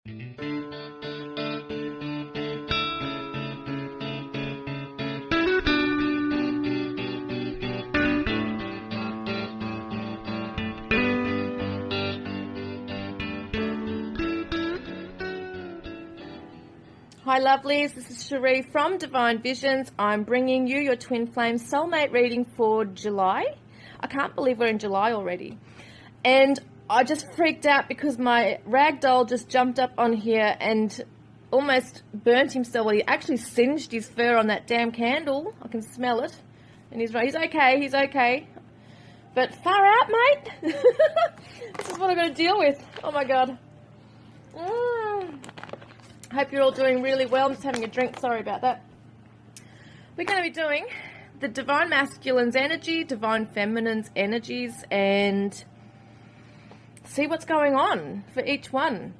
Hi lovelies, this is Sheree from Divine Visions. I'm bringing you your Twin Flame Soulmate reading for July. I can't believe we're in July already. And I just freaked out because my ragdoll just jumped up on here and almost burnt himself. Well, he actually singed his fur on that damn candle. I can smell it. And he's okay. But far out, mate. This is what I'm going to deal with. Oh my God. Hope you're all doing really well. I'm just having a drink. Sorry about that. We're going to be doing the Divine Masculine's energy, Divine Feminine's energies, and see what's going on for each one.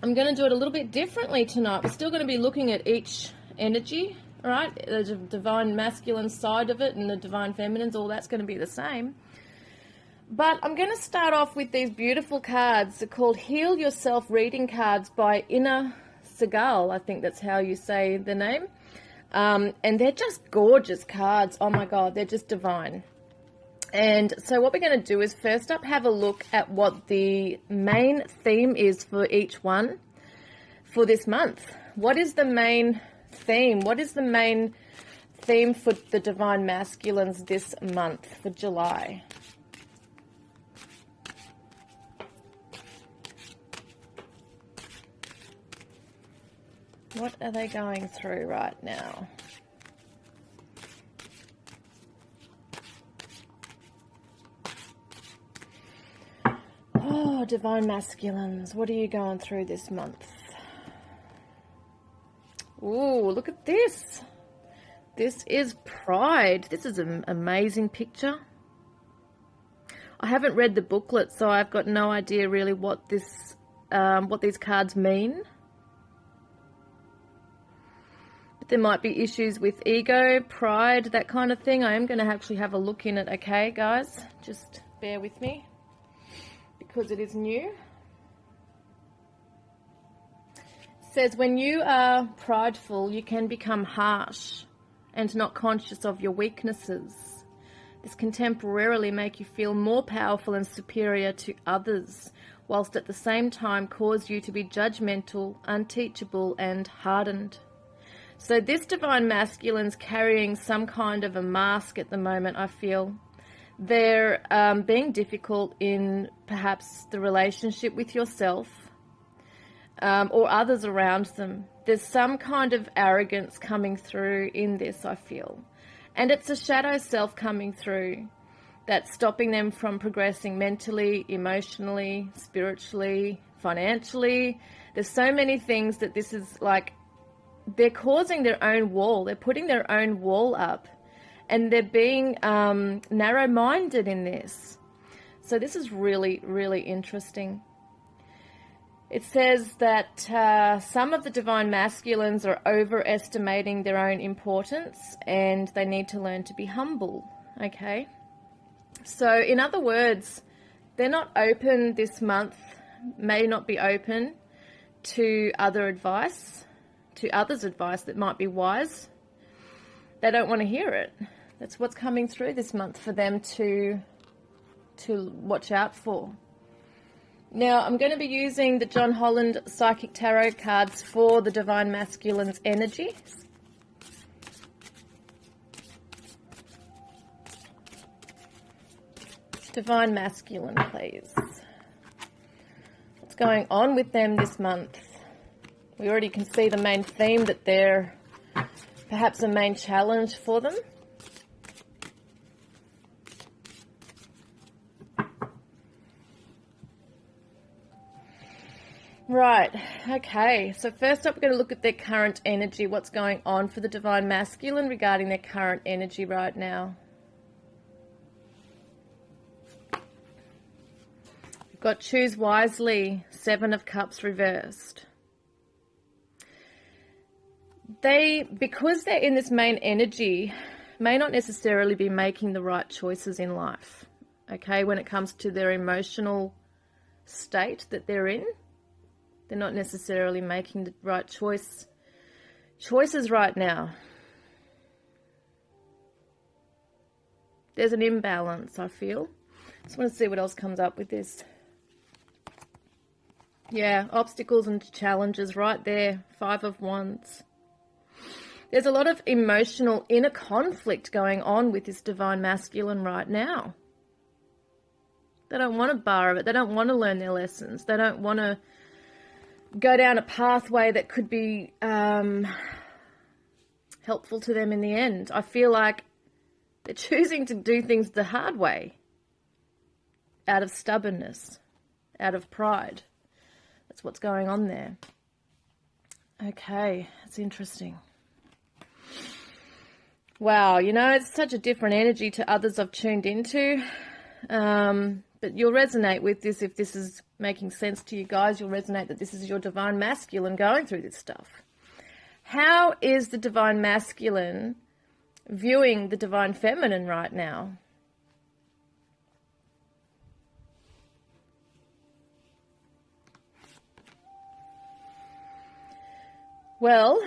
I'm going to do it a little bit differently tonight. We're still going to be looking at each energy, all right? The Divine Masculine side of it and the Divine Feminine's, all that's going to be the same. But I'm going to start off with these beautiful cards. They're called Heal Yourself Reading Cards by Inner Segal, I think that's how you say the name. And they're just gorgeous cards. Oh my God, they're just divine. And so what we're going to do is first up have a look at what the main theme is for each one for this month. What is the main theme? What is the main theme for the Divine Masculines this month for July? What are they going through right now? Oh, Divine Masculines, what are you going through this month? Ooh, look at this. This is Pride. This is an amazing picture. I haven't read the booklet, so I've got no idea really what these cards mean. There might be issues with ego, pride, that kind of thing. I am going to actually have a look in it, okay, guys? Just bear with me because it is new. It says, when you are prideful, you can become harsh and not conscious of your weaknesses. This can temporarily make you feel more powerful and superior to others, whilst at the same time cause you to be judgmental, unteachable, and hardened. So this Divine Masculine's carrying some kind of a mask at the moment, I feel. They're being difficult in perhaps the relationship with yourself or others around them. There's some kind of arrogance coming through in this, I feel. And it's a shadow self coming through that's stopping them from progressing mentally, emotionally, spiritually, financially. There's so many things that this is like, they're causing their own wall. They're putting their own wall up and they're being narrow-minded in this. So this is really, really interesting. It says that some of the Divine Masculines are overestimating their own importance and they need to learn to be humble, okay? So in other words, they're not open this month, may not be open to other advice, to others' advice that might be wise. They don't want to hear it. That's what's coming through this month for them to watch out for. Now, I'm going to be using the John Holland Psychic Tarot cards for the Divine Masculine's energy. Divine Masculine, please. What's going on with them this month? We already can see the main theme, that they're perhaps a main challenge for them. Right, okay, so first up we're going to look at their current energy, what's going on for the Divine Masculine regarding their current energy right now. We've got Choose Wisely, 7 of Cups reversed. Because they're in this main energy, may not necessarily be making the right choices in life, okay, when it comes to their emotional state that they're in. They're not necessarily making the right choices right now. There's an imbalance, I feel. Just want to see what else comes up with this. Yeah, obstacles and challenges right there. 5 of Wands. There's a lot of emotional inner conflict going on with this divine masculine right now. They don't want to borrow it. They don't want to learn their lessons. They don't want to go down a pathway that could be helpful to them in the end. I feel like they're choosing to do things the hard way, out of stubbornness, out of pride. That's what's going on there. Okay, that's interesting. Wow, you know, it's such a different energy to others I've tuned into. But you'll resonate with this if this is making sense to you guys. You'll resonate that this is your divine masculine going through this stuff. How is the divine masculine viewing the divine feminine right now? Well,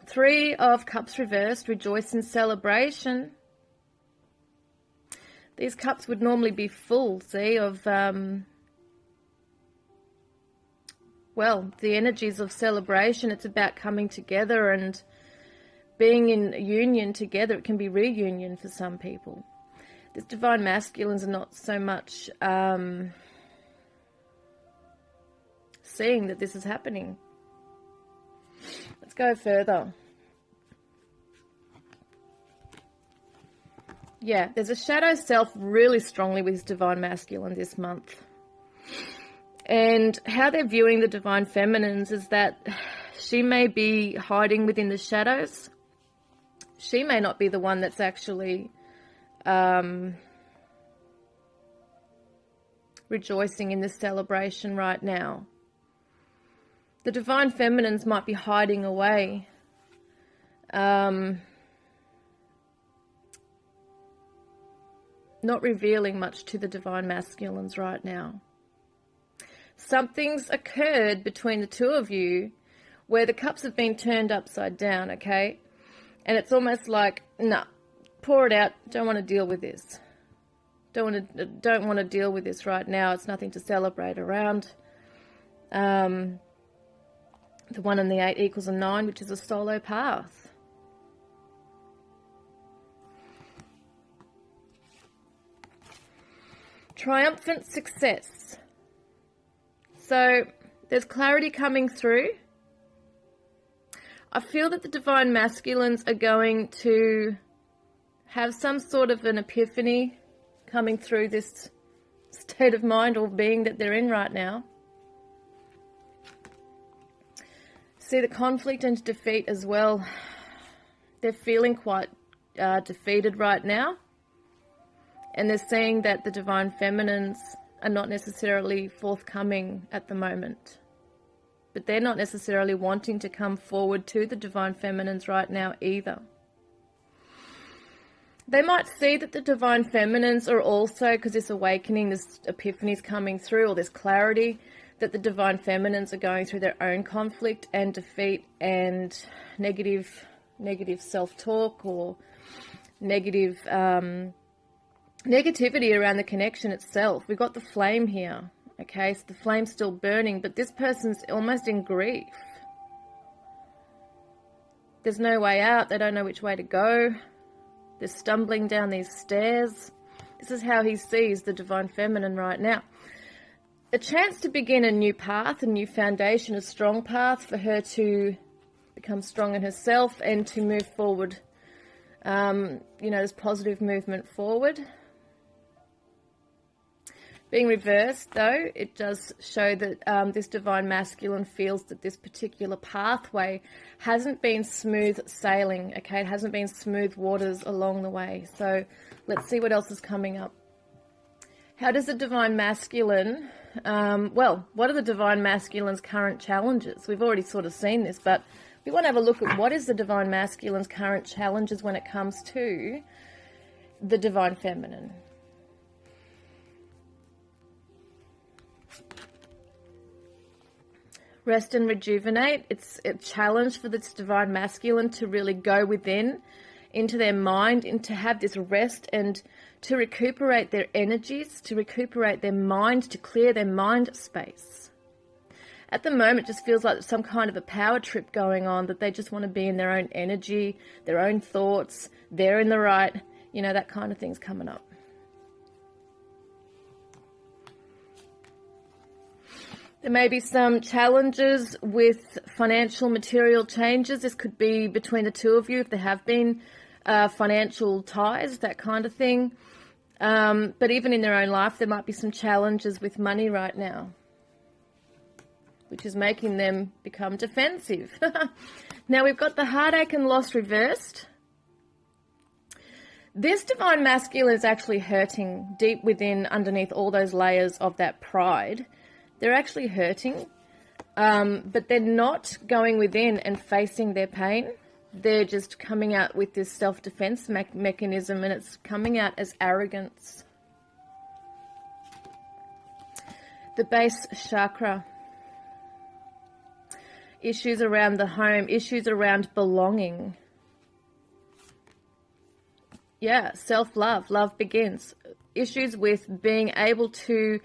3 of Cups reversed, rejoice in celebration. These cups would normally be full, see, of, well, the energies of celebration. It's about coming together and being in union together. It can be reunion for some people. This divine masculines are not so much seeing that this is happening. Let's go further. Yeah, there's a shadow self really strongly with this divine masculine this month. And how they're viewing the divine feminines is that she may be hiding within the shadows. She may not be the one that's actually rejoicing in this celebration right now. The divine feminines might be hiding away. Not revealing much to the divine masculines right now. Something's occurred between the two of you where the cups have been turned upside down, okay? And it's almost like, nah, pour it out. Don't want to deal with this. Don't want to deal with this right now. It's nothing to celebrate around. The 1 and the 8 equals a 9, which is a solo path. Triumphant success. So there's clarity coming through. I feel that the divine masculines are going to have some sort of an epiphany coming through this state of mind or being that they're in right now. See the conflict and defeat as well. They're feeling quite defeated right now. And they're saying that the divine feminines are not necessarily forthcoming at the moment. But they're not necessarily wanting to come forward to the divine feminines right now either. They might see that the divine feminines are also, because this awakening, this epiphany is coming through, or this clarity, that the divine feminines are going through their own conflict and defeat and negative self-talk or negative negativity around the connection itself. We've got the flame here, okay? So the flame's still burning, but this person's almost in grief. There's no way out. They don't know which way to go. They're stumbling down these stairs. This is how he sees the divine feminine right now. A chance to begin a new path, a new foundation, a strong path for her to become strong in herself and to move forward. There's positive movement forward. Being reversed, though, it does show that this divine masculine feels that this particular pathway hasn't been smooth sailing, okay? It hasn't been smooth waters along the way. So let's see what else is coming up. How does the divine masculine, what are the divine masculine's current challenges? We've already sort of seen this, but we want to have a look at what is the divine masculine's current challenges when it comes to the divine feminine. Rest and rejuvenate. It's a challenge for this divine masculine to really go within, into their mind, and to have this rest and to recuperate their energies, to recuperate their mind, to clear their mind space. At the moment, it just feels like some kind of a power trip going on, that they just want to be in their own energy, their own thoughts, they're in the right, you know, that kind of thing's coming up. There may be some challenges with financial material changes. This could be between the two of you if there have been financial ties, that kind of thing. But even in their own life, there might be some challenges with money right now, which is making them become defensive. Now we've got the heartache and loss reversed. This divine masculine is actually hurting deep within, underneath all those layers of that pride. They're actually hurting, but they're not going within and facing their pain. They're just coming out with this self-defense mechanism, and it's coming out as arrogance. The base chakra. Issues around the home, issues around belonging. Yeah, self-love, love begins. Issues with being able to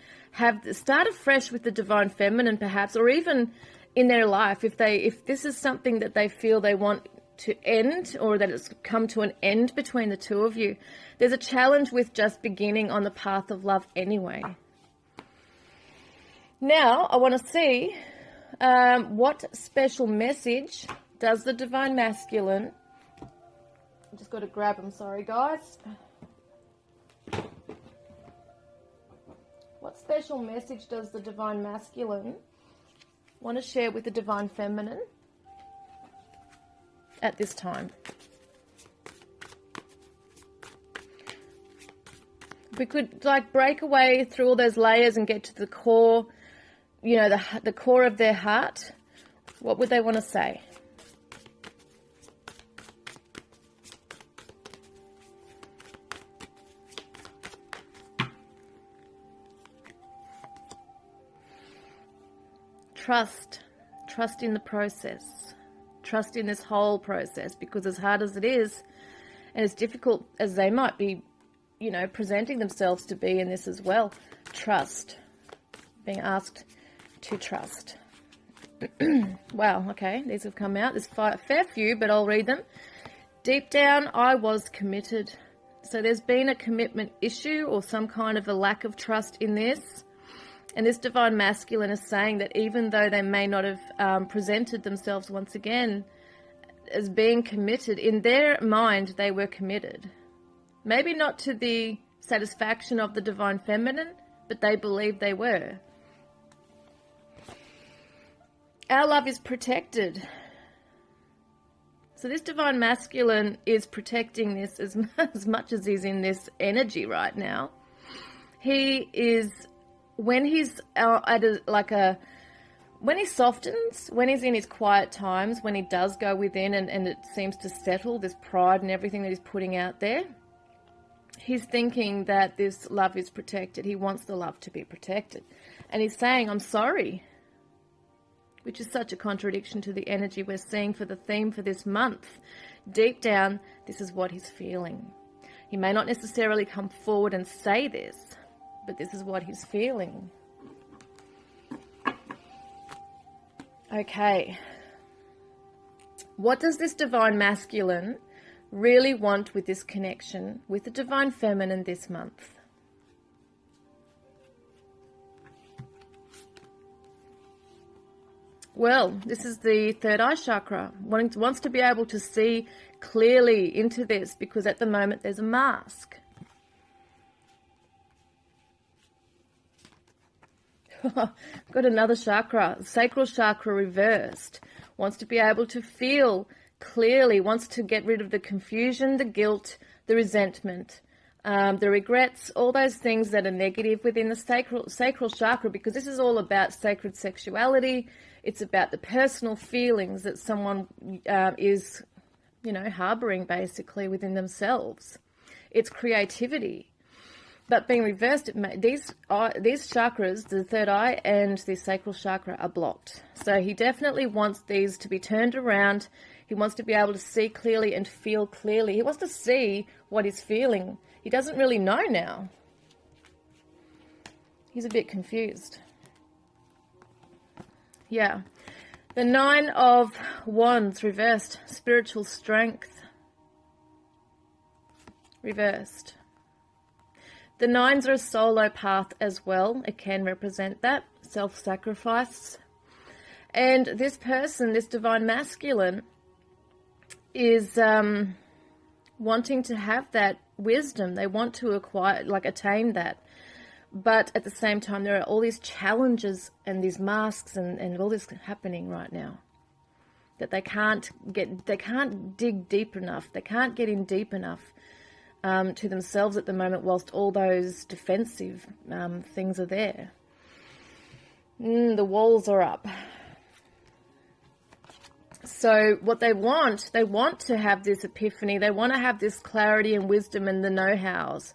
start afresh with the divine feminine, perhaps, or even in their life, if this is something that they feel they want to end, or that it's come to an end between the two of you. There's a challenge with just beginning on the path of love anyway. Now, I want to see what special message does the divine masculine... I just got to grab them, sorry guys. What special message does the divine masculine want to share with the divine feminine at this time? We could break away through all those layers and get to the core, you know, the core of their heart. What would they want to say? Trust in the process. Trust in this whole process, because as hard as it is, and as difficult as they might be, you know, presenting themselves to be in this as well, trust. Being asked to trust. Wow, okay, these have come out. There's a fair few, but I'll read them. Deep down, I was committed. So there's been a commitment issue or some kind of a lack of trust in this. And this divine masculine is saying that even though they may not have presented themselves once again as being committed, in their mind they were committed. Maybe not to the satisfaction of the divine feminine, but they believed they were. Our love is protected. So this divine masculine is protecting this as much as he's in this energy right now. He is... when he's when he softens, when he's in his quiet times, when he does go within and it seems to settle, this pride and everything that he's putting out there, he's thinking that this love is protected. He wants the love to be protected. And he's saying, I'm sorry, which is such a contradiction to the energy we're seeing for the theme for this month. Deep down, this is what he's feeling. He may not necessarily come forward and say this, but this is what he's feeling. Okay. What does this divine masculine really want with this connection with the divine feminine this month? Well, this is the third eye chakra. Wants to be able to see clearly into this, because at the moment there's a mask. Got another chakra, sacral chakra reversed. Wants to be able to feel clearly, wants to get rid of the confusion, the guilt, the resentment, the regrets, all those things that are negative within the sacral chakra, because this is all about sacred sexuality. It's about the personal feelings that someone is, harboring basically within themselves. It's creativity. but being reversed, these chakras, the third eye and the sacral chakra, are blocked. So he definitely wants these to be turned around. He wants to be able to see clearly and feel clearly. He wants to see what he's feeling. He doesn't really know now. He's a bit confused. Yeah. The 9 of Wands reversed. Spiritual strength. Reversed. The 9s are a solo path as well. It can represent that. Self-sacrifice. And this person, this divine masculine, is wanting to have that wisdom. They want to acquire, attain that. But at the same time, there are all these challenges and these masks and all this happening right now that they can't dig deep enough. They can't get in deep enough to themselves at the moment, whilst all those defensive things are there. The walls are up. So what they want to have this epiphany. They want to have this clarity and wisdom and the know-hows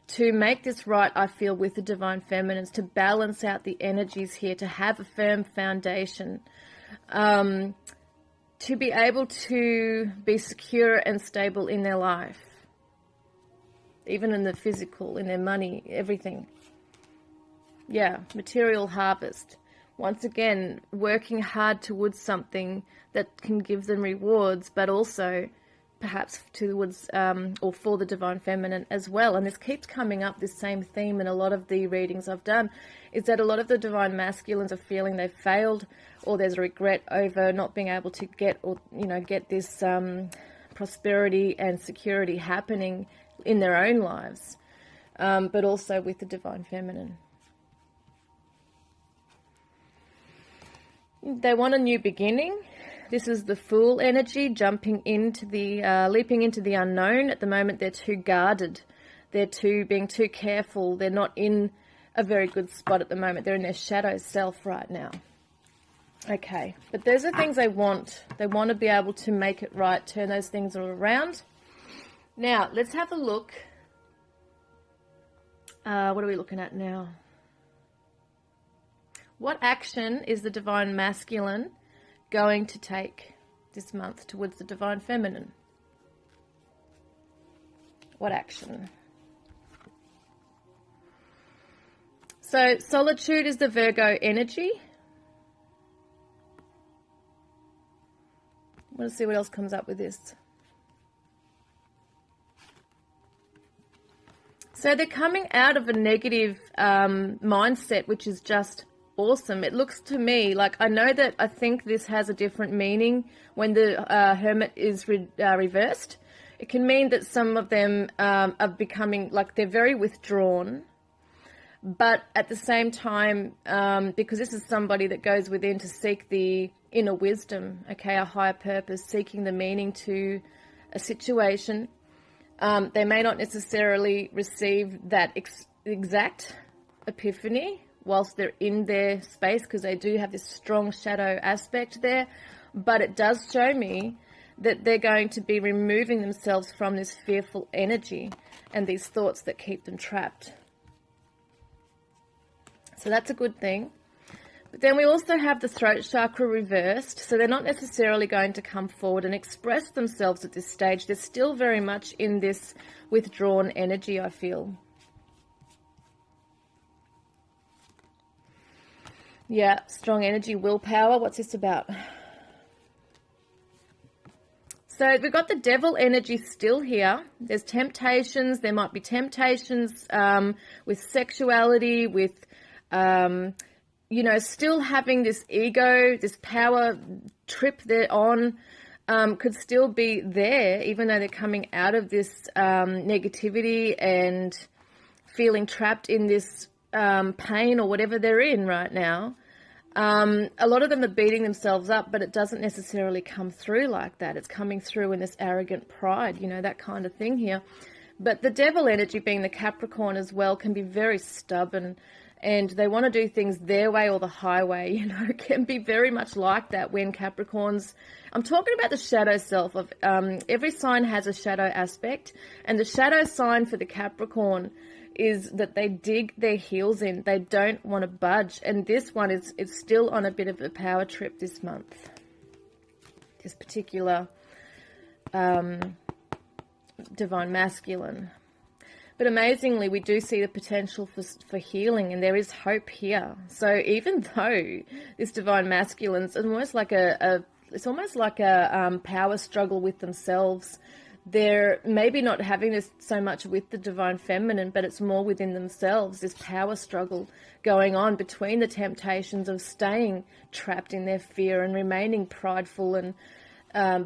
to make this right, I feel, with the divine feminines, to balance out the energies here, to have a firm foundation, to be able to be secure and stable in their life, even in the physical, in their money, everything. Yeah, material harvest. Once again, working hard towards something that can give them rewards, but also perhaps towards or for the divine feminine as well. And this keeps coming up, this same theme in a lot of the readings I've done, is that a lot of the divine masculines are feeling they've failed, or there's regret over not being able to get this prosperity and security happening in their own lives, but also with the divine feminine. They want a new beginning. This is the Fool energy, jumping into the, leaping into the unknown. At the moment, they're too guarded. They're being too careful. They're not in a very good spot at the moment. They're in their shadow self right now. Okay, but those are things they want. They want to be able to make it right, turn those things around. Now, let's have a look. What are we looking at now? What action is the divine masculine going to take this month towards the divine feminine? What action? So solitude is the Virgo energy. Let's see what else comes up with this. So they're coming out of a negative mindset, which is just awesome. It looks to me like, I think this has a different meaning when the Hermit is reversed. It can mean that some of them are becoming, they're very withdrawn, but at the same time, because this is somebody that goes within to seek the inner wisdom, okay, a higher purpose, seeking the meaning to a situation, they may not necessarily receive that exact epiphany whilst they're in their space, because they do have this strong shadow aspect there, but it does show me that they're going to be removing themselves from this fearful energy and these thoughts that keep them trapped. So that's a good thing. But then we also have the throat chakra reversed, so they're not necessarily going to come forward and express themselves at this stage. They're still very much in this withdrawn energy, I feel. Yeah, strong energy, willpower. What's this about? So we've got the devil energy still here. There's temptations. There might be temptations with sexuality, with, still having this ego, this power trip they're on, could still be there, even though they're coming out of this negativity and feeling trapped in this pain or whatever they're in right now. A lot of them are beating themselves up, but it doesn't necessarily come through like that. It's coming through in this arrogant pride, that kind of thing here. But the devil energy, being the Capricorn as well, can be very stubborn, and they want to do things their way or the highway. It can be very much like that when Capricorns, I'm talking about the shadow self of, every sign has a shadow aspect, and the shadow sign for the Capricorn is that they dig their heels in. They don't want to budge. And this one is still on a bit of a power trip this month. This particular divine masculine. But amazingly, we do see the potential for healing, and there is hope here. So even though this divine masculine is almost like a power struggle with themselves, they're maybe not having this so much with the divine feminine, but it's more within themselves, this power struggle going on between the temptations of staying trapped in their fear and remaining prideful and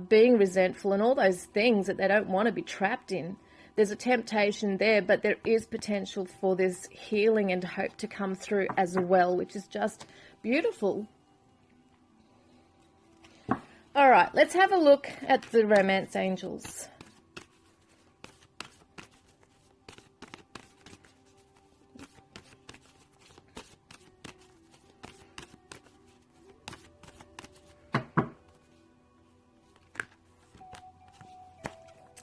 being resentful and all those things that they don't want to be trapped in. There's a temptation there, but there is potential for this healing and hope to come through as well, which is just beautiful. All right, let's have a look at the romance angels.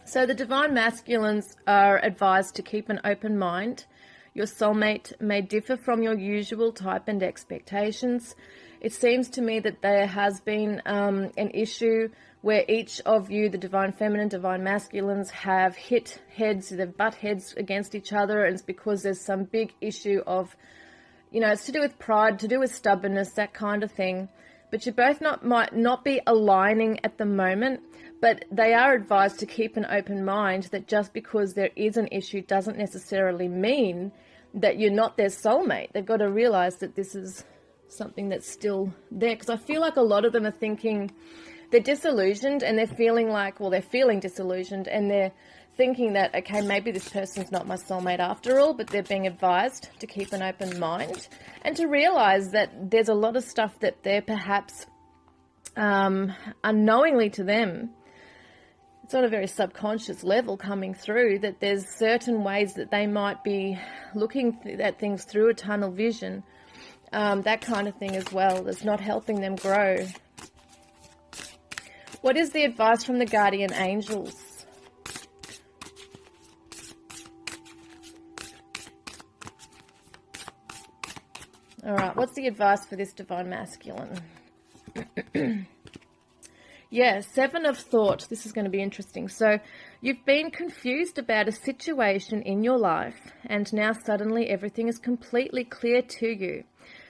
So the divine masculines are advised to keep an open mind. Your soulmate may differ from your usual type and expectations. It seems to me that there has been an issue where each of you, the divine feminine, divine masculines, have hit heads, they've butt heads against each other, and it's because there's some big issue of, it's to do with pride, to do with stubbornness, that kind of thing. But you both might not be aligning at the moment, but they are advised to keep an open mind, that just because there is an issue doesn't necessarily mean that you're not their soulmate. They've got to realize that this is something that's still there, because I feel like a lot of them are thinking they're disillusioned, and they're feeling disillusioned, and they're thinking that, okay, maybe this person's not my soulmate after all, but they're being advised to keep an open mind and to realize that there's a lot of stuff that they're perhaps unknowingly to them, it's on a very subconscious level coming through, that there's certain ways that they might be looking at things through a tunnel vision, that kind of thing as well, that's not helping them grow. What is the advice from the guardian angels? All right, what's the advice for this divine masculine? Yeah, 7 of thought. This is going to be interesting. So you've been confused about a situation in your life, and now suddenly everything is completely clear to you.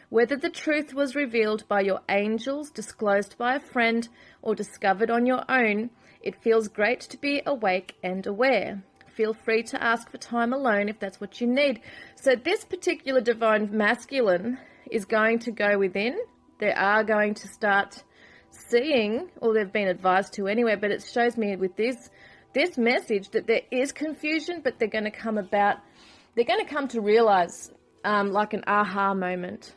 Whether the truth was revealed by your angels, disclosed by a friend, or discovered on your own, it feels great to be awake and aware. Feel free to ask for time alone if that's what you need. So this particular divine masculine is going to go within. They are going to start seeing, or they've been advised to anyway, but it shows me with this message that there is confusion, but they're going to come to realize like an aha moment.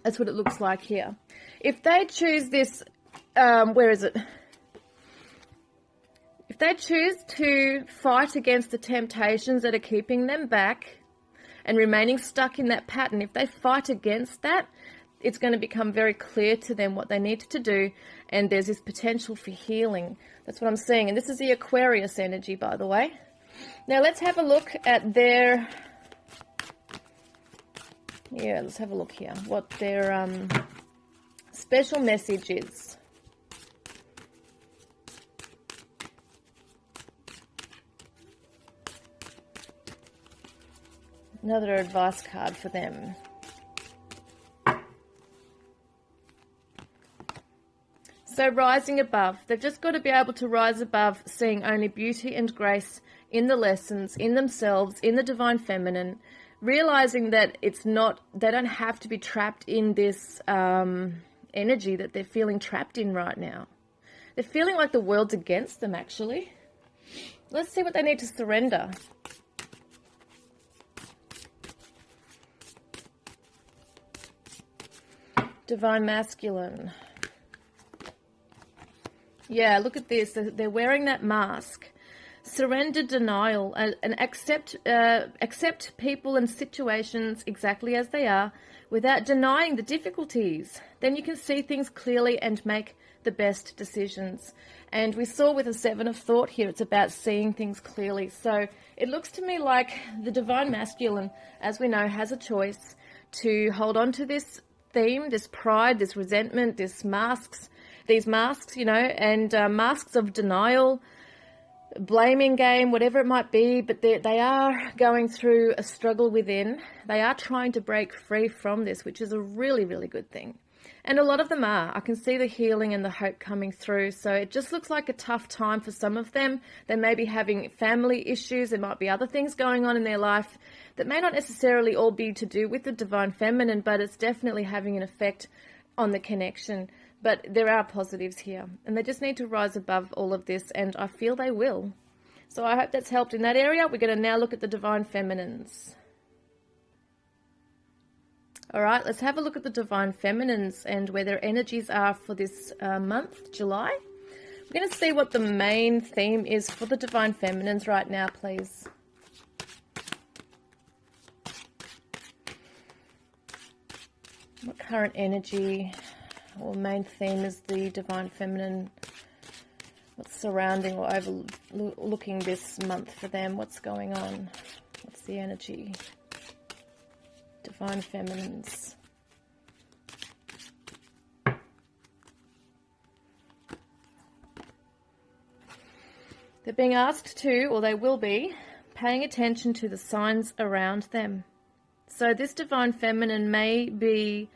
That's what it looks like here. If they choose this, where is it? If they choose to fight against the temptations that are keeping them back and remaining stuck in that pattern, if they fight against that, it's going to become very clear to them what they need to do, and there's this potential for healing. That's what I'm seeing. And this is the Aquarius energy, by the way. Now let's have a look at their... Yeah, let's have a look here. What their special message is. Another advice card for them. So rising above. They've just got to be able to rise above, seeing only beauty and grace in the lessons, in themselves, in the divine feminine, realizing that it's not, they don't have to be trapped in this energy that they're feeling trapped in right now. They're feeling like the world's against them, actually. Let's see what they need to surrender. Divine masculine. Yeah, look at this. They're wearing that mask. Surrender denial and accept people and situations exactly as they are without denying the difficulties. Then you can see things clearly and make the best decisions. And we saw with the Seven of Thought here, it's about seeing things clearly. So it looks to me like the Divine Masculine, as we know, has a choice to hold on to this theme, this pride, this resentment, these masks, you know, and masks of denial, blaming game, whatever it might be, but they are going through a struggle within. They are trying to break free from this, which is a really, really good thing. And a lot of them are. I can see the healing and the hope coming through. So it just looks like a tough time for some of them. They may be having family issues. There might be other things going on in their life that may not necessarily all be to do with the Divine Feminine, but it's definitely having an effect on the connection. But there are positives here, and they just need to rise above all of this, and I feel they will. So I hope that's helped in that area. We're going to now look at the Divine Feminines. All right, let's have a look at the Divine Feminines and where their energies are for this month, July. We're going to see what the main theme is for the Divine Feminines right now, please. What current energy or main theme is the Divine Feminine? What's surrounding or overlooking this month for them? What's going on? What's the energy? Divine Feminines. They're being asked to, or they will be, paying attention to the signs around them. So this Divine Feminine may be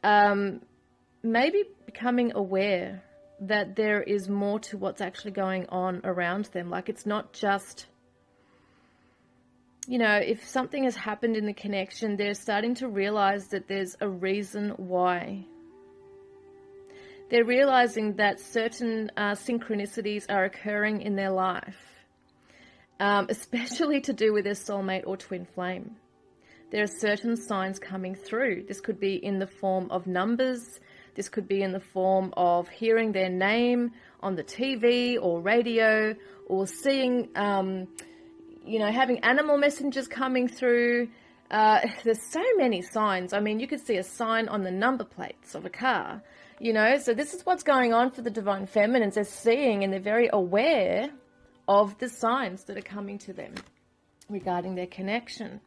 becoming aware that there is more to what's actually going on around them. Like, it's not just, you know, if something has happened in the connection, they're starting to realize that there's a reason why. They're realizing that certain synchronicities are occurring in their life, especially to do with their soulmate or twin flame. There are certain signs coming through. This could be in the form of numbers. This could be in the form of hearing their name on the TV or radio, or seeing, you know, having animal messengers coming through. There's so many signs. I mean, you could see a sign on the number plates of a car, you know. So this is what's going on for the Divine Feminines. They're seeing and they're very aware of the signs that are coming to them regarding their connection.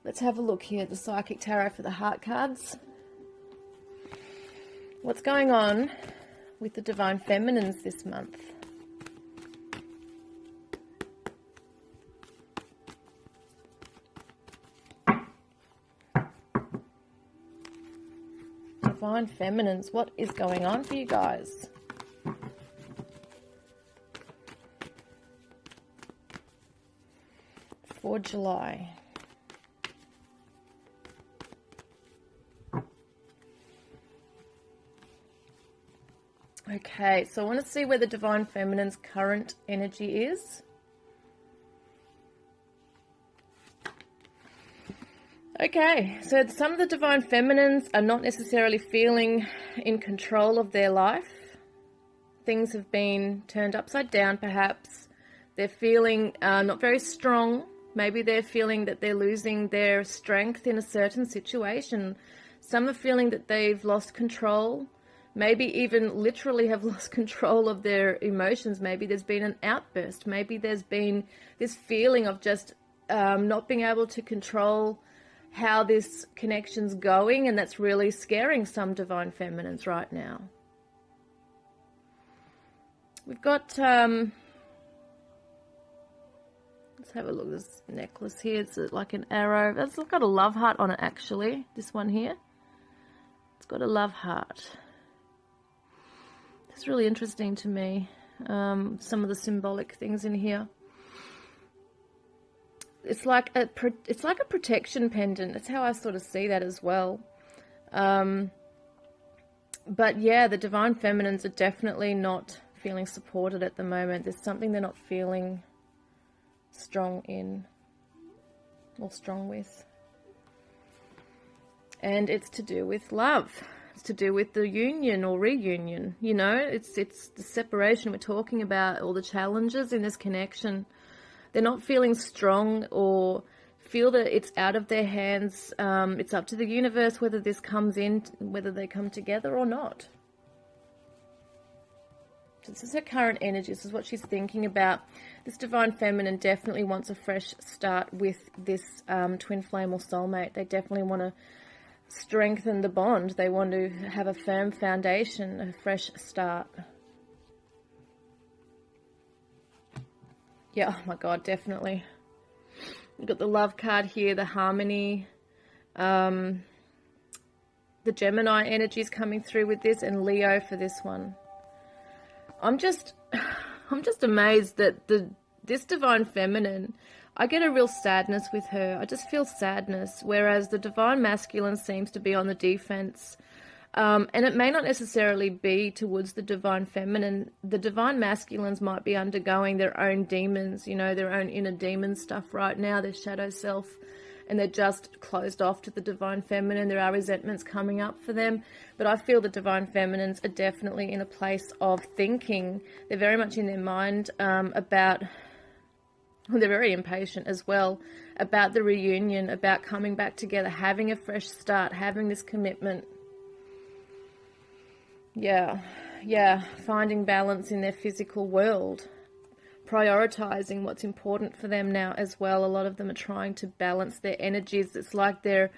Let's have a look here at the Psychic Tarot for the Heart cards. What's going on with the Divine Feminines this month? Divine Feminines, what is going on for you guys? For July. Okay, so I want to see where the Divine Feminine's current energy is. Okay, so some of the Divine Feminines are not necessarily feeling in control of their life. Things have been turned upside down, perhaps. They're feeling not very strong. Maybe they're feeling that they're losing their strength in a certain situation. Some are feeling that they've lost control. Maybe even literally have lost control of their emotions. Maybe there's been an outburst. Maybe there's been this feeling of just not being able to control how this connection's going, and that's really scaring some Divine Feminines right now. We've got, let's have a look at this necklace here. It's like an arrow. It's got a love heart on it, actually, this one here. It's got a love heart. It's really interesting to me, some of the symbolic things in here. It's like a protection pendant. That's how I sort of see that as well. But yeah, the Divine Feminines are definitely not feeling supported at the moment. There's something they're not feeling strong in or strong with. And it's to do with love. It's to do with the union or reunion, you know. It's the separation we're talking about, all the challenges in this connection. They're not feeling strong or feel that it's out of their hands. It's up to the universe whether this comes in, whether they come together or not. So this is her current energy. This is what she's thinking about. This divine feminine definitely wants a fresh start with this twin flame or soulmate. They definitely want to strengthen the bond. They want to have a firm foundation, a fresh start. Yeah, oh my God, definitely. We've got the love card here, the harmony, the Gemini energies coming through with this, and Leo for this one. I'm just amazed that this divine feminine, I get a real sadness with her. I just feel sadness, whereas the divine masculine seems to be on the defense. And it may not necessarily be towards the divine feminine. The divine masculines might be undergoing their own demons, you know, their own inner demon stuff right now, their shadow self, and they're just closed off to the divine feminine. There are resentments coming up for them. But I feel the divine feminines are definitely in a place of thinking. They're very much in their mind about... Well, they're very impatient as well about the reunion, about coming back together, having a fresh start, having this commitment. Yeah, finding balance in their physical world, prioritizing what's important for them now as well. A lot of them are trying to balance their energies. It's like they're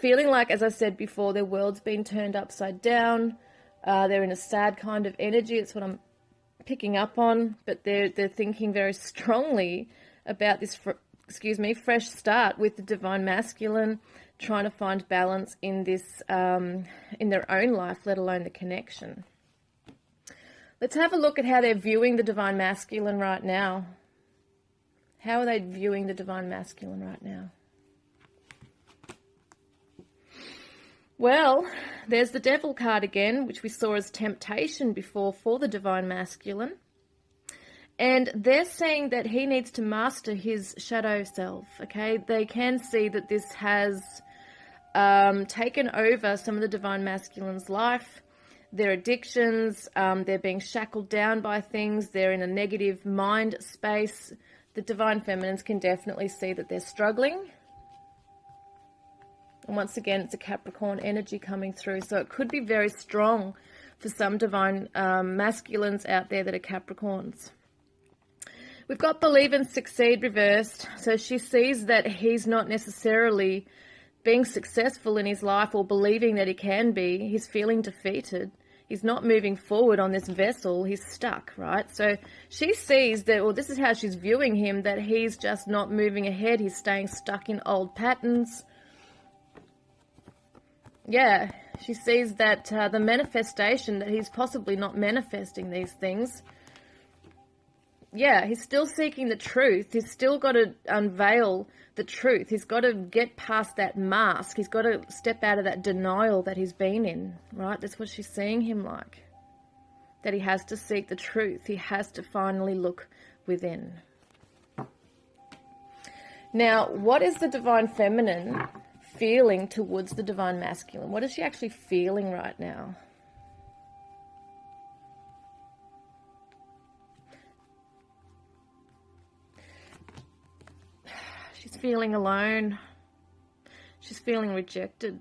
feeling like, as I said before, their world's been turned upside down. They're in a sad kind of energy. It's what I'm picking up on, but they're thinking very strongly about this fresh start with the divine masculine, trying to find balance in this in their own life, let alone the connection. Let's have a look at how they're viewing the divine masculine right now. How are they viewing the divine masculine right now? Well, there's the Devil card again, which we saw as temptation before for the divine masculine. And they're saying that he needs to master his shadow self, okay? They can see that this has taken over some of the divine masculine's life, their addictions, they're being shackled down by things, they're in a negative mind space. The divine feminines can definitely see that they're struggling. And once again, it's a Capricorn energy coming through. So it could be very strong for some divine masculines out there that are Capricorns. We've got believe and succeed reversed. So she sees that he's not necessarily being successful in his life or believing that he can be. He's feeling defeated. He's not moving forward on this vessel. He's stuck, right? So she sees that, or this is how she's viewing him, that he's just not moving ahead. He's staying stuck in old patterns. Yeah, she sees that the manifestation, that he's possibly not manifesting these things. Yeah, he's still seeking the truth. He's still got to unveil the truth. He's got to get past that mask. He's got to step out of that denial that he's been in, right? That's what she's seeing him like. That he has to seek the truth. He has to finally look within. Now, what is the divine feminine feeling towards the divine masculine? What is she actually feeling right now? She's feeling alone. She's feeling rejected.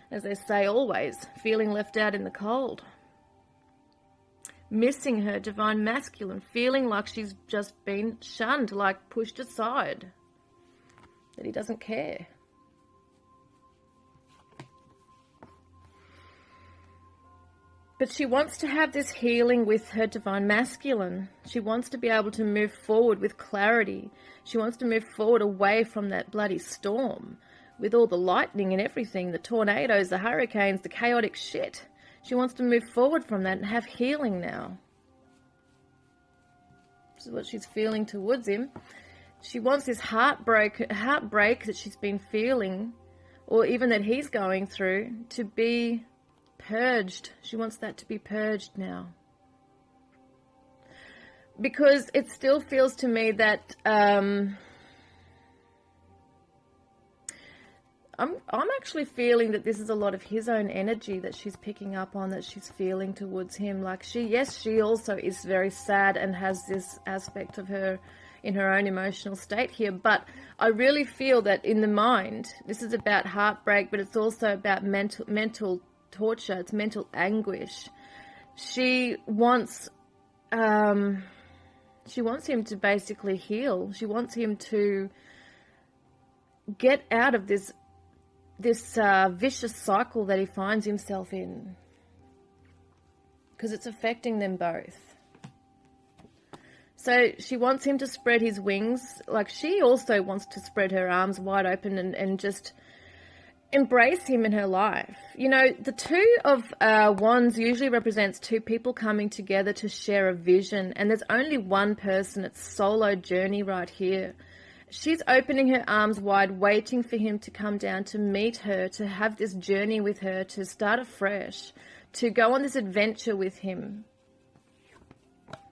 As they say always, feeling left out in the cold. Missing her divine masculine, feeling like she's just been shunned, like pushed aside. That he doesn't care. But she wants to have this healing with her divine masculine. She wants to be able to move forward with clarity. She wants to move forward away from that bloody storm with all the lightning and everything, the tornadoes, the hurricanes, the chaotic shit. She wants to move forward from that and have healing now. This is what she's feeling towards him. She wants this heartbreak that she's been feeling, or even that he's going through, to be purged. She wants that to be purged now. Because it still feels to me that I'm actually feeling that this is a lot of his own energy that she's picking up on, that she's feeling towards him. Like she also is very sad and has this aspect of her in her own emotional state here. But I really feel that in the mind, this is about heartbreak, but it's also about mental torture. It's mental anguish. She wants him to basically heal. She wants him to get out of this vicious cycle that he finds himself in, because it's affecting them both. So she wants him to spread his wings. Like, she also wants to spread her arms wide open and just embrace him in her life. You know, the Two of Wands usually represents two people coming together to share a vision, and there's only one person. It's solo journey right here. She's opening her arms wide, waiting for him to come down, to meet her, to have this journey with her, to start afresh, to go on this adventure with him.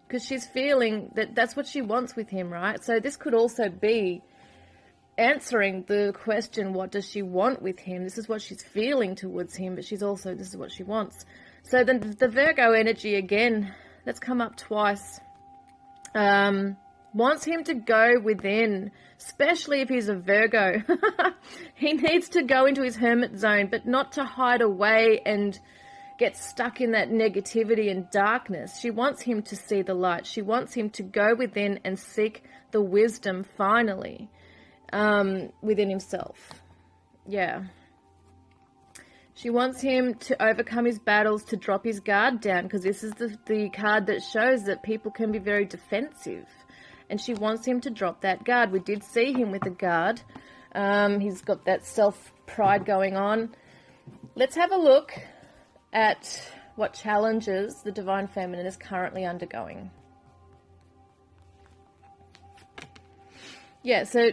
Because she's feeling that that's what she wants with him, right? So this could also be answering the question, what does she want with him? This is what she's feeling towards him, but she's also, this is what she wants. So the Virgo energy, again, that's come up twice, wants him to go within, especially if he's a Virgo. He needs to go into his hermit zone, but not to hide away and get stuck in that negativity and darkness. She wants him to see the light. She wants him to go within and seek the wisdom finally within himself. Yeah. She wants him to overcome his battles, to drop his guard down, because this is the card that shows that people can be very defensive. And she wants him to drop that guard. We did see him with a guard. He's got that self-pride going on. Let's have a look at what challenges the Divine Feminine is currently undergoing. Yeah, so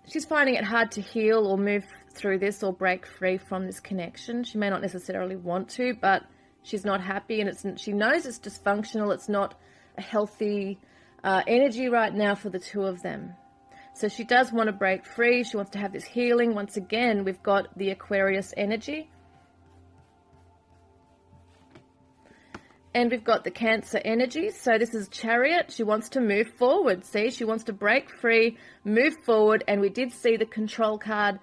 she's finding it hard to heal or move through this or break free from this connection. She may not necessarily want to, but she's not happy, and she knows it's dysfunctional. It's not a healthy energy right now for the two of them. So she does want to break free. She wants to have this healing. Once again, we've got the Aquarius energy. And we've got the Cancer energy. So this is Chariot. She wants to move forward. See, she wants to break free, move forward. And we did see the Control card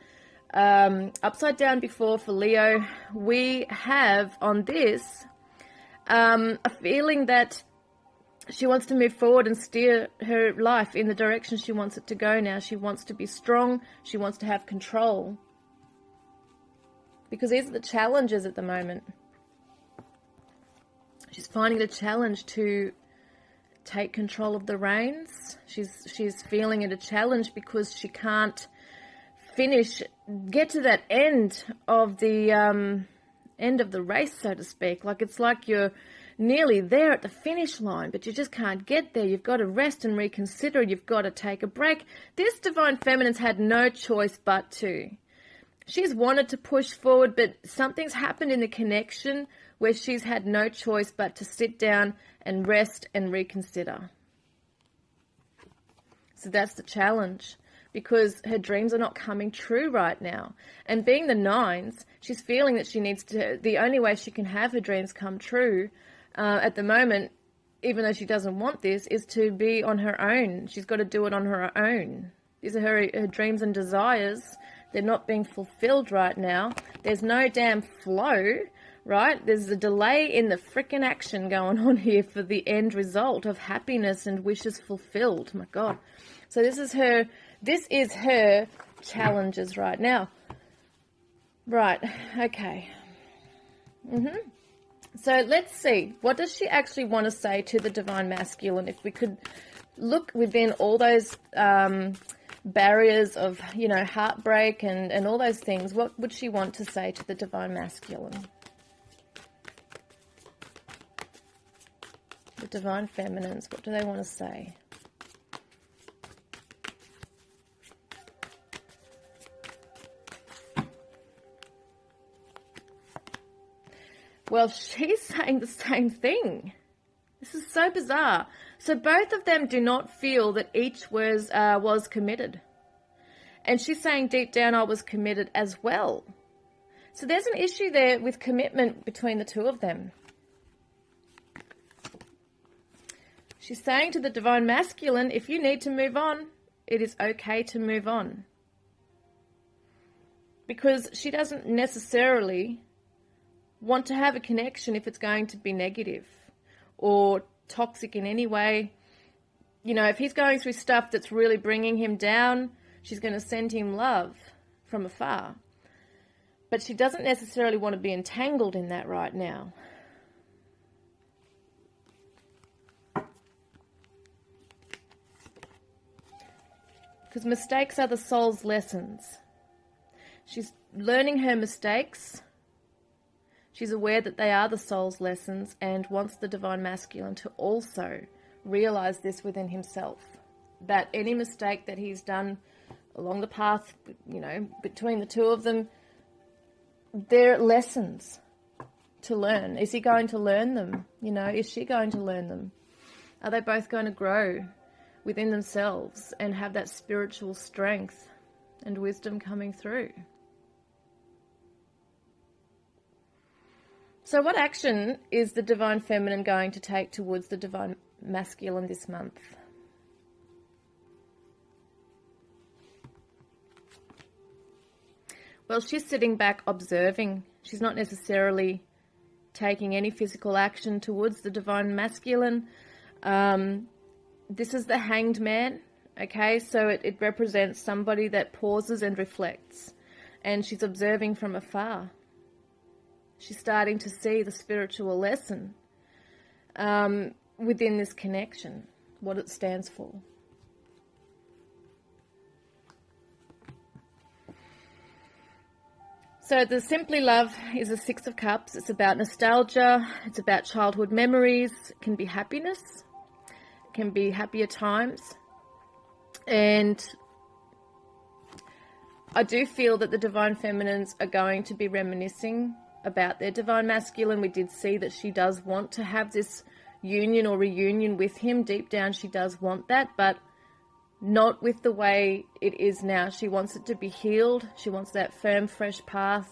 upside down before for Leo. We have on this a feeling that she wants to move forward and steer her life in the direction she wants it to go now. She wants to be strong. She wants to have control. Because these are the challenges at the moment. She's finding it a challenge to take control of the reins. She's feeling it a challenge because she can't get to that end of the race, so to speak. Like, it's like you're nearly there at the finish line, but you just can't get there. You've got to rest and reconsider. You've got to take a break. This Divine Feminine's had no choice but to. She's wanted to push forward, but something's happened in the connection where she's had no choice but to sit down and rest and reconsider. So that's the challenge, because her dreams are not coming true right now. And being the nines, she's feeling that she needs to, the only way she can have her dreams come true at the moment, even though she doesn't want this, is to be on her own. She's got to do it on her own. These are her dreams and desires. They're not being fulfilled right now. There's no damn flow, right? There's a delay in the frickin' action going on here for the end result of happiness and wishes fulfilled. My God. So this is her challenges right now. Right. Okay. So let's see. What does she actually want to say to the Divine Masculine? If we could look within all those barriers of, heartbreak and all those things, what would she want to say to the Divine Masculine? The Divine Feminines, what do they want to say? Well, she's saying the same thing. This is so bizarre. So both of them do not feel that each was committed. And she's saying deep down, I was committed as well. So there's an issue there with commitment between the two of them. She's saying to the divine masculine, if you need to move on, it is okay to move on. Because she doesn't necessarily want to have a connection if it's going to be negative or toxic in any way. You know, if he's going through stuff that's really bringing him down, she's going to send him love from afar. But she doesn't necessarily want to be entangled in that right now. Because mistakes are the soul's lessons. She's learning her mistakes. She's aware that they are the soul's lessons and wants the divine masculine to also realize this within himself. That any mistake that he's done along the path, you know, between the two of them, they're lessons to learn. Is he going to learn them? You know, is she going to learn them? Are they both going to grow within themselves and have that spiritual strength and wisdom coming through? So what action is the divine feminine going to take towards the divine masculine this month? Well, she's sitting back observing. She's not necessarily taking any physical action towards the divine masculine. This is the Hanged Man, okay? So it represents somebody that pauses and reflects. And she's observing from afar. She's starting to see the spiritual lesson within this connection, what it stands for. So the Simply Love is a Six of Cups. It's about nostalgia. It's about childhood memories. It can be happiness. It can be happier times. And I do feel that the divine feminines are going to be reminiscing about their divine masculine. We did see that she does want to have this union or reunion with him. Deep down she does want that, but not with the way it is now. She wants it to be healed. She wants that firm, fresh path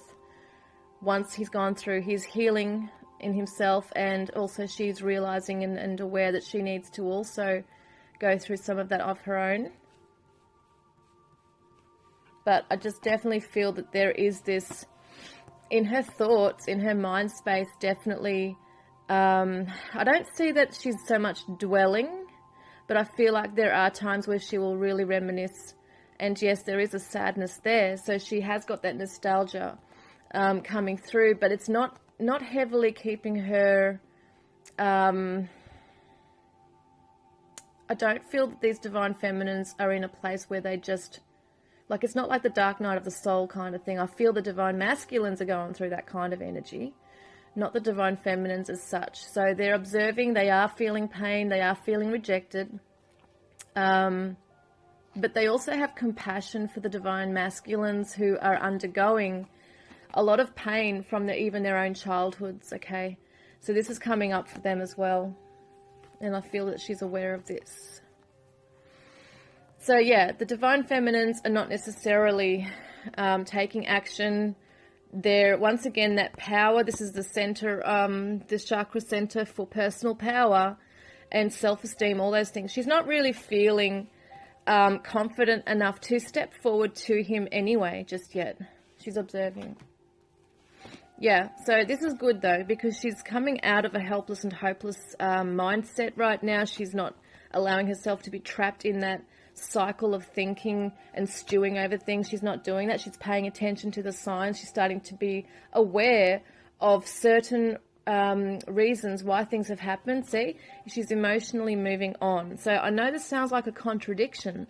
once he's gone through his healing in himself, and also she's realizing and aware that she needs to also go through some of that of her own. But I just definitely feel that there is this, in her thoughts, in her mind space, definitely, I don't see that she's so much dwelling, but I feel like there are times where she will really reminisce. And yes, there is a sadness there. So she has got that nostalgia coming through, but it's not heavily keeping her. I don't feel that these divine feminines are in a place where they just, like, it's not like the dark night of the soul kind of thing. I feel the divine masculines are going through that kind of energy, not the divine feminines as such. So they're observing, they are feeling pain, they are feeling rejected. But they also have compassion for the divine masculines who are undergoing a lot of pain from even their own childhoods, okay? So this is coming up for them as well. And I feel that she's aware of this. So yeah, the divine feminines are not necessarily taking action. They're, once again, that power. This is the center, this chakra center for personal power and self-esteem, all those things. She's not really feeling confident enough to step forward to him anyway, just yet. She's observing. Yeah, so this is good though, because she's coming out of a helpless and hopeless mindset right now. She's not allowing herself to be trapped in that cycle of thinking and stewing over things. She's not doing that. She's paying attention to the signs. She's starting to be aware of certain reasons why things have happened. See, she's emotionally moving on. So I know this sounds like a contradiction,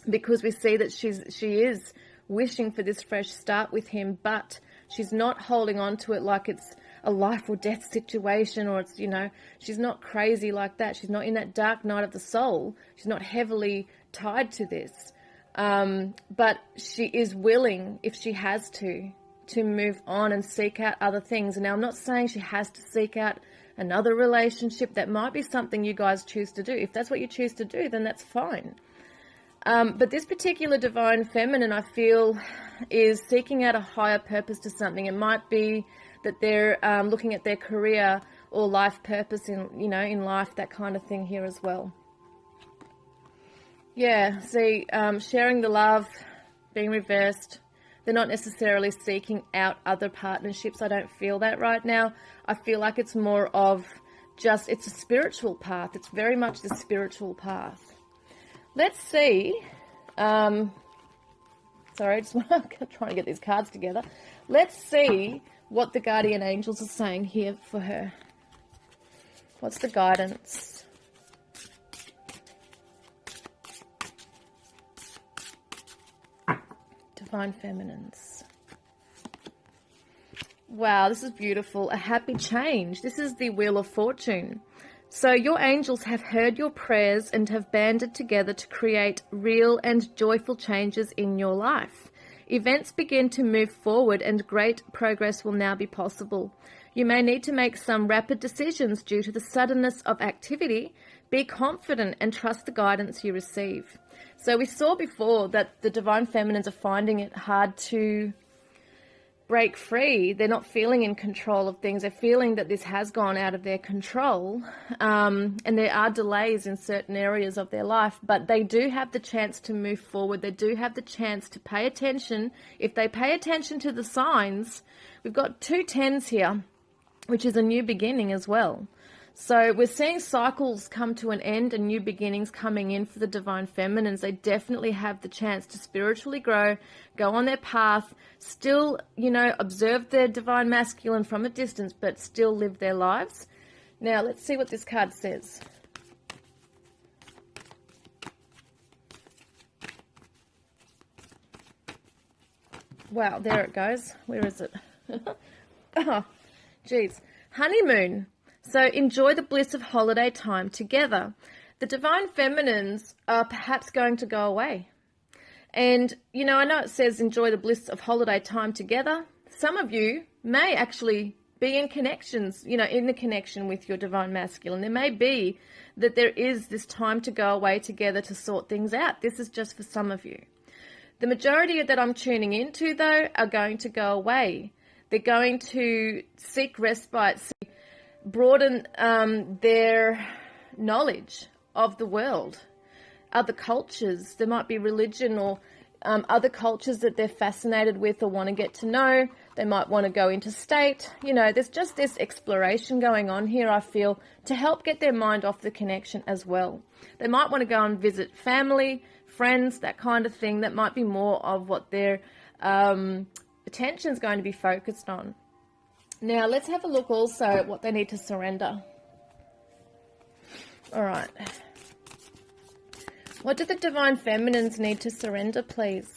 because we see that she is wishing for this fresh start with him, but she's not holding on to it like it's a life or death situation, or it's, you know, she's not crazy like that. She's not in that dark night of the soul. She's not heavily tied to this. But she is willing, if she has to move on and seek out other things. Now, I'm not saying she has to seek out another relationship. That might be something you guys choose to do. If that's what you choose to do, then that's fine. But this particular divine feminine, I feel, is seeking out a higher purpose to something. It might be that they're looking at their career or life purpose in life, that kind of thing here as well. Yeah, see, sharing the love, being reversed. They're not necessarily seeking out other partnerships. I don't feel that right now. I feel like it's more of it's a spiritual path. It's very much the spiritual path. Let's see. Sorry, I just want to try and get these cards together. Let's see what the guardian angels are saying here for her. What's the guidance? Divine feminines. Wow, this is beautiful. A happy change. This is the Wheel of Fortune. So your angels have heard your prayers and have banded together to create real and joyful changes in your life. Events begin to move forward and great progress will now be possible. You may need to make some rapid decisions due to the suddenness of activity. Be confident and trust the guidance you receive. So we saw before that the divine feminines are finding it hard to break free. They're not feeling in control of things. They're feeling that this has gone out of their control, and there are delays in certain areas of their life, but they do have the chance to move forward. They do have the chance to pay attention. If they pay attention to the signs, we've got 2 10s here, which is a new beginning as well. So we're seeing cycles come to an end and new beginnings coming in for the divine feminines. They definitely have the chance to spiritually grow, go on their path, still, observe their divine masculine from a distance, but still live their lives. Now, let's see what this card says. Wow, there it goes. Where is it? Oh, geez. Honeymoon. So enjoy the bliss of holiday time together. The divine feminines are perhaps going to go away. And, I know it says enjoy the bliss of holiday time together. Some of you may actually be in connections, in the connection with your divine masculine. There may be that there is this time to go away together to sort things out. This is just for some of you. The majority that I'm tuning into, though, are going to go away. They're going to seek respite, broaden their knowledge of the world, other cultures. There might be religion or other cultures that they're fascinated with or want to get to know. They might want to go interstate. There's just this exploration going on here, I feel, to help get their mind off the connection as well. They might want to go and visit family, friends, that kind of thing. That might be more of what their attention is going to be focused on. Now, let's have a look also at what they need to surrender. All right. What do the divine feminines need to surrender, please?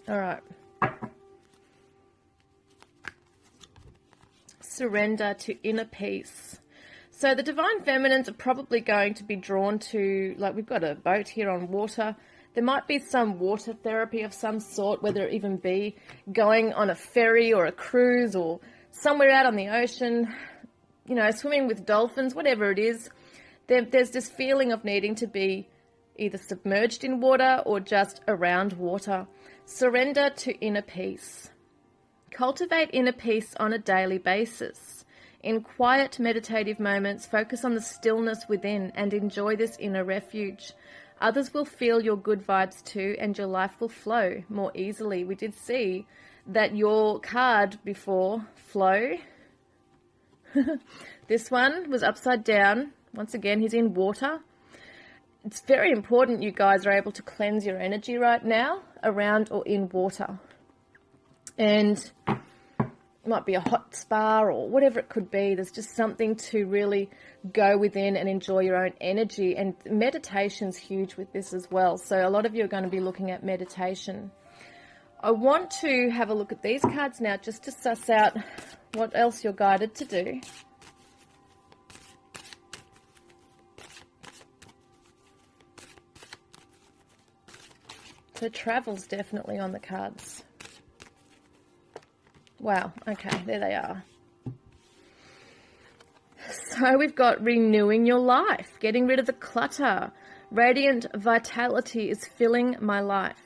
All right. Surrender to inner peace. So the divine feminines are probably going to be drawn to, we've got a boat here on water. There might be some water therapy of some sort, whether it even be going on a ferry or a cruise or somewhere out on the ocean, swimming with dolphins, whatever it is. There's this feeling of needing to be either submerged in water or just around water. Surrender to inner peace. Cultivate inner peace on a daily basis. In quiet meditative moments, focus on the stillness within and enjoy this inner refuge. Others will feel your good vibes too, and your life will flow more easily. We did see that your card before, flow. This one was upside down. Once again, he's in water. It's very important you guys are able to cleanse your energy right now around or in water. And it might be a hot spa or whatever it could be. There's just something to really go within and enjoy your own energy. And meditation's huge with this as well. So a lot of you are going to be looking at meditation. I want to have a look at these cards now just to suss out what else you're guided to do. So travel's definitely on the cards. Wow, okay, there they are. So we've got renewing your life, getting rid of the clutter. Radiant vitality is filling my life.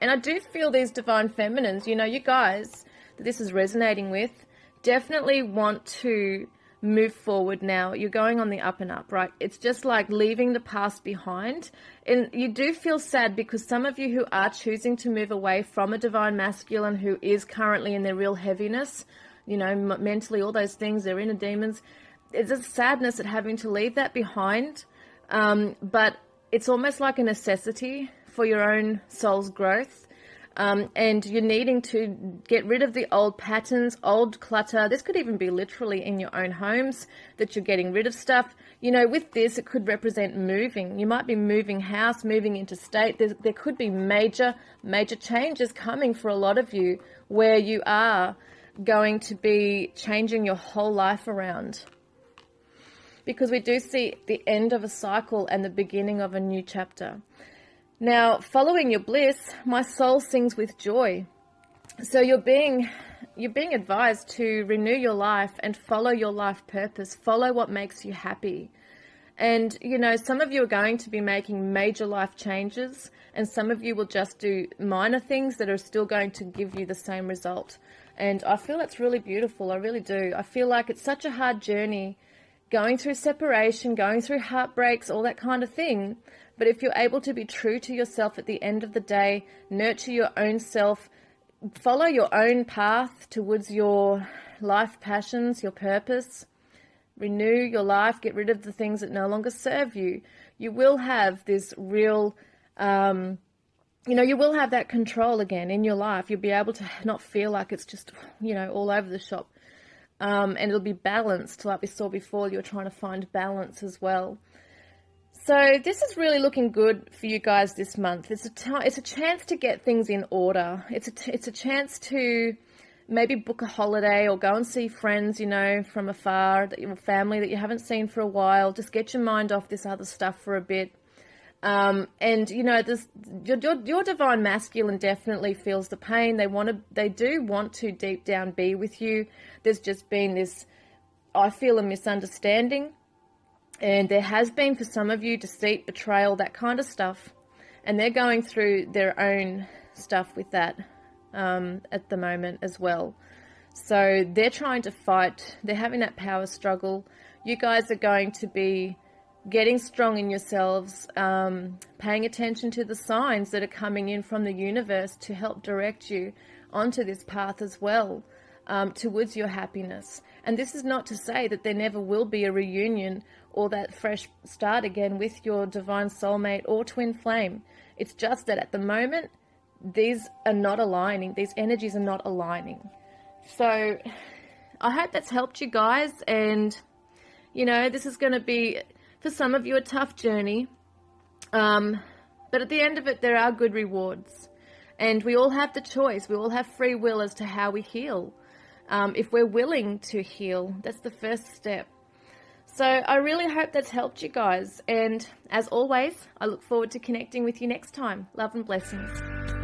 And I do feel these divine feminines, you know, you guys that this is resonating with, definitely want to move forward now. You're going on the up and up, right? It's just like leaving the past behind. And you do feel sad because some of you who are choosing to move away from a divine masculine who is currently in their real heaviness, you know, mentally, all those things, their inner demons, it's a sadness at having to leave that behind. But it's almost like a necessity for your own soul's growth. And you're needing to get rid of the old patterns, old clutter. This could even be literally in your own homes that you're getting rid of stuff. You know, with this, it could represent moving. You might be moving house, moving interstate. There could be major changes coming for a lot of you where you are going to be changing your whole life around. Because we do see the end of a cycle and the beginning of a new chapter. Now, following your bliss, my soul sings with joy. So you're being advised to renew your life and follow your life purpose. Follow what makes you happy. And, you know, some of you are going to be making major life changes, and some of you will just do minor things that are still going to give you the same result. And I feel that's really beautiful. I really do. I feel like it's such a hard journey, going through separation, going through heartbreaks, all that kind of thing. But if you're able to be true to yourself at the end of the day, nurture your own self, follow your own path towards your life passions, your purpose, renew your life, get rid of the things that no longer serve you, you will have this real, you will have that control again in your life. You'll be able to not feel like it's just, all over the shop. And it'll be balanced, like we saw before. You're trying to find balance as well. So this is really looking good for you guys this month. It's a chance to get things in order. It's a chance to maybe book a holiday or go and see friends, from afar, your family that you haven't seen for a while. Just get your mind off this other stuff for a bit. Your divine masculine definitely feels the pain. They do want to deep down be with you. There's just been this, I feel, a misunderstanding. And there has been, for some of you, deceit, betrayal, that kind of stuff. And they're going through their own stuff with that at the moment as well. So they're trying to fight. They're having that power struggle. You guys are going to be getting strong in yourselves, paying attention to the signs that are coming in from the universe to help direct you onto this path as well, towards your happiness. And this is not to say that there never will be a reunion or that fresh start again with your divine soulmate or twin flame. It's just that at the moment, these are not aligning. These energies are not aligning. So I hope that's helped you guys. And, this is going to be, for some of you, a tough journey. But at the end of it, there are good rewards. And we all have the choice. We all have free will as to how we heal. If we're willing to heal, that's the first step. So I really hope that's helped you guys. And as always, I look forward to connecting with you next time. Love and blessings.